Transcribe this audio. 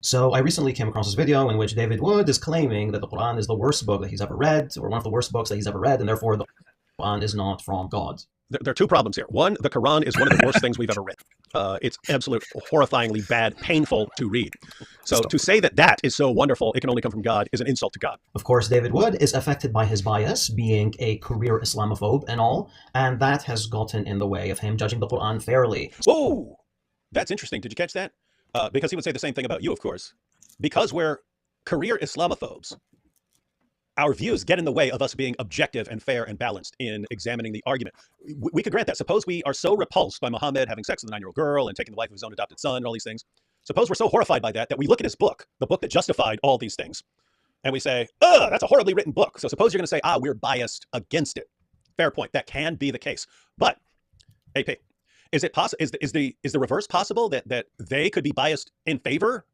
So I recently came across this video in which David Wood is claiming that the Quran is the worst book that he's ever read, or one of the worst books that he's ever read, and therefore the Quran is not from God. There are two problems here. One, the Quran is one of the worst things we've ever read. It's absolute horrifyingly bad, painful to read. So to say that that is so wonderful, it can only come from God, is an insult to God. Of course, David Wood is affected by his bias, being a career Islamophobe and all, and that has gotten in the way of him judging the Quran fairly. Oh, that's interesting. Did you catch that? Because he would say the same thing about you, of course. Because we're career Islamophobes, our views get in the way of us being objective and fair and balanced in examining the argument. We could grant that. Suppose we are so repulsed by Muhammad having sex with a 9-year-old girl and taking the wife of his own adopted son and all these things. Suppose we're so horrified by that we look at his book, the book that justified all these things, and we say, ugh, that's a horribly written book. So suppose you're going to say, we're biased against it. Fair point. That can be the case. But, AP, is it possible? Is the reverse possible that they could be biased in favor